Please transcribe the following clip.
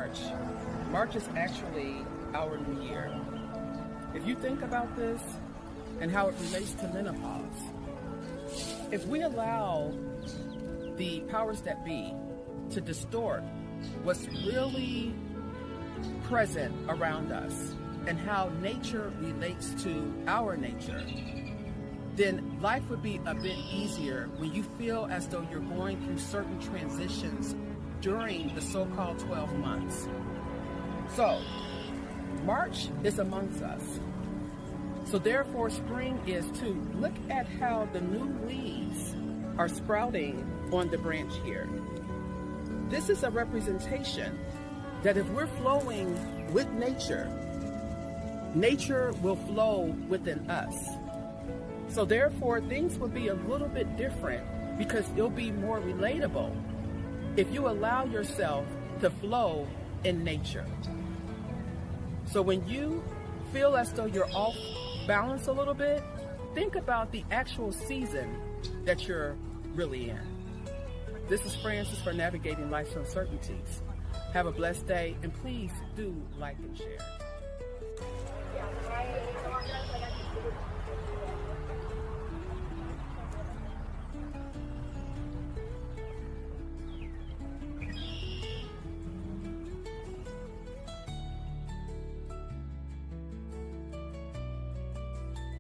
March, March is actually our new year. If you think about this and how it relates to menopause, if we allow the powers that be to distort what's really present around us and how nature relates to our nature, then life would be a bit easier when you feel as though you're going through certain transitions during the so-called 12 months. So, March is amongst us. So therefore, spring is too. Look at how the new leaves are sprouting on the branch here. This is a representation that if we're flowing with nature, nature will flow within us. So therefore, things will be a little bit different because it'll be more relatable if you allow yourself to flow in nature. So when you feel as though you're off balance a little bit, think about the actual season that you're really in. This is Francis for Navigating Life's Uncertainties. Have a blessed day, and please do like and share.